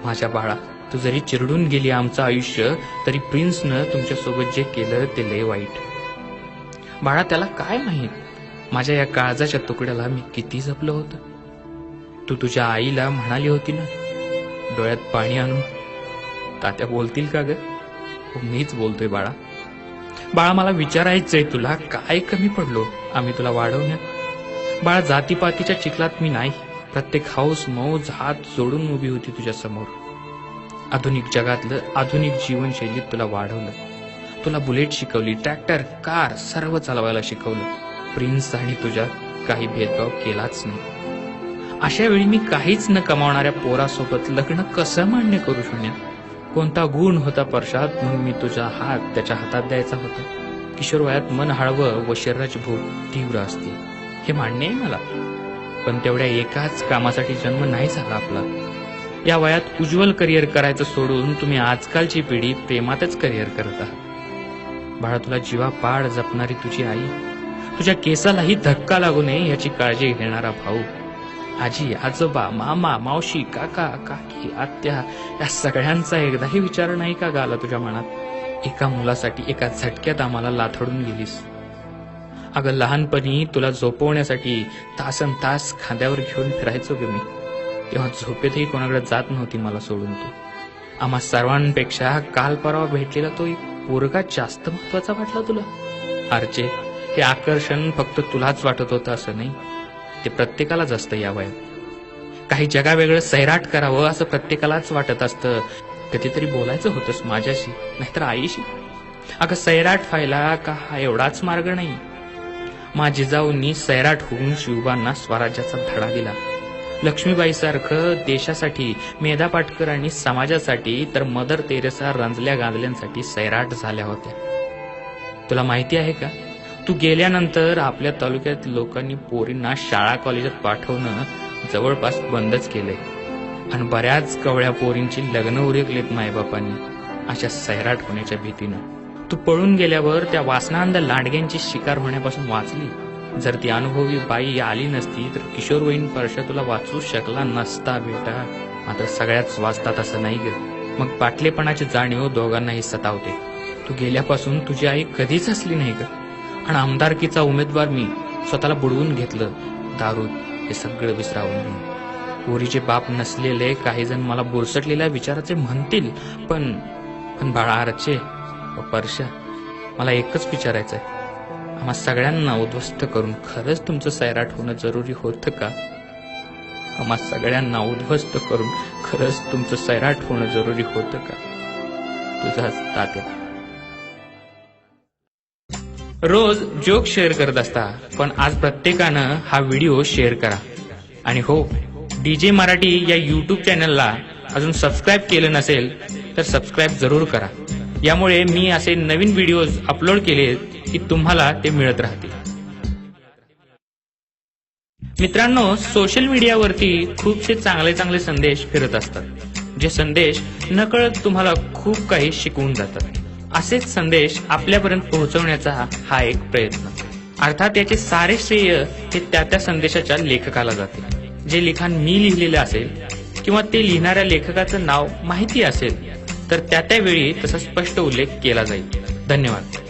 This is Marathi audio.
माझ्या बाळा, तू जरी चिरडून गेली आमचं आयुष्य, तरी प्रिन्सनं तुमच्यासोबत जे केलं ते लय वाईट. बाळा, त्याला काय माहीत माझ्या या काळजाच्या तुकड्याला मी किती जपलं होतं. तू तुझ्या आईला म्हणाली होती ना, डोळ्यात पाणी आणून. तात्या बोलतील का ग? मीच बोलतोय बाळा. बाळा, मला विचारायचंय तुला, काय कमी पडलो आम्ही तुला वाढवण्यात? बाळा, जातीपातीच्या चिखलात मी नाही. प्रत्येक हौस मौज हात जोडून उभी होती तुझ्या समोर. आधुनिक जगातलं आधुनिक जीवनशैलीत तुला वाढवलं. तुला बुलेट शिकवली, ट्रॅक्टर, कार सर्व चालवायला शिकवलं. प्रिन्स आणि तुझ्यात काही भेदभाव केलाच नाही. अशा वेळी मी काहीच न कमावणाऱ्या पोरासोबत लग्न कसं मान्य करू शून्य? कोणता गुण होता परशात म्हणून मी तुझा हात त्याच्या हातात द्यायचा होता? किशोर वयात मन हळवं व शरीराची भूक तीव्र असते, हे मान्य आहे मला. पण तेवढ्या एकाच कामासाठी जन्म नाही झाला आपला. या वयात उज्ज्वल करिअर करायचं सोडून तुम्ही आजकालची पिढी प्रेमातच करिअर करत आहात. बाळा, तुला जीवापाड जपणारी तुझी आई, तुझ्या केसालाही धक्का लागू नये याची काळजी घेणारा भाऊ, आजी, आजोबा, मामा, मावशी, काका, काकी, आत्या, या सगळ्यांचा एकदाही विचार नाही का गाला तुझ्या मनात? एका मुलासाठी एका झटक्यात आम्हाला लाथडून गेलीस. अगं, लहानपणी तुला झोपवण्यासाठी तासन तास खांद्यावर घेऊन फिरायचो ग मी. तेव्हा झोपेतही कोणाकडे जात नव्हती मला सोडून तू. आम्हा सर्वांपेक्षा काल परवा भेटलेला तो एक पोरगा जास्त महत्वाचा वाटला तुला. आरचे, हे आकर्षण फक्त तुलाच वाटत होतं असं नाही, ते प्रत्येकालाच असतं या वयात. काही जगावेगळं सैराट करावं असं प्रत्येकालाच वाटत असतं. कधीतरी बोलायचं होतंस माझ्याशी, नाहीतर आईशी. अगं, सैराट व्हायला का हा एवढाच मार्ग नाही? माझी जिजाऊंनी सैराट होऊन शिवबांना स्वराज्याचा धडा दिला. लक्ष्मीबाईसारखं देशासाठी, मेधा पाटकर आणि समाजासाठी, तर मदर तेरेसा रंजल्या गांजल्यांसाठी सैराट झाल्या होत्या. तुला माहिती आहे का, तू गेल्यानंतर आपल्या तालुक्यात लोकांनी पोरींना शाळा कॉलेजात पाठवणं जवळपास बंदच केलंय. आणि बऱ्याच कवळ्या पोरींची लग्न उरकलेत मायबापांनी अशा सैराट होण्याच्या भीतीनं. तू पळून गेल्यावर त्या वासनांध लांडग्यांची शिकार होण्यापासून वाचली. जर ती अनुभवी बाई आली नसती तर किशोरवयीन परशा तुला वाचू शकला नसता बेटा. मात्र सगळ्याच वाचतात असं नाही ग. मग पाटलेपणाची जाणीव दोघांनाही सतावते. तू गेल्यापासून तुझी आई कधीच हसली नाही ग. आणि आमदारकीचा उमेदवार मी स्वतःला बुडवून घेतलं दारूत, हे सगळं विसरावून. पोरीचे बाप नसलेले काही जण मला बुरसटलेल्या विचाराचे म्हणतील, पण बाळा, आरचे व परशा, मला एकच विचारायचंय, आम्हा सगळ्यांना उद्ध्वस्त करून खरंच तुमचं सैराट होणं जरुरी होतं का? आम्हा सगळ्यांना उद्ध्वस्त करून खरंच तुमचं सैराट होणं जरुरी होतं का? तुझाच तात्या. रोज जोक शेअर करत असता, पण आज प्रत्येकानं हा व्हिडिओ शेअर करा. आणि हो, डीजे मराठी या यूट्यूब चॅनलला अजून सबस्क्राईब केलं नसेल तर सबस्क्राईब जरूर करा. यामुळे मी असे नवीन व्हिडिओज अपलोड केले की तुम्हाला ते मिळत राहतील. मित्रांनो, सोशल मीडियावरती खूपसे चांगले चांगले संदेश फिरत असतात, जे संदेश नकळत तुम्हाला खूप काही शिकवून जातात. असेच संदेश आपल्यापर्यंत पोहोचवण्याचा हा एक प्रयत्न. अर्थात याचे सारे श्रेय हे त्या संदेशाच्या लेखकाला जाते. जे लिखाण मी लिहिलेलं असेल किंवा ते लिहिणाऱ्या लेखकाचं नाव माहिती असेल तर त्या वेळी तसा स्पष्ट उल्लेख केला जाईल. धन्यवाद.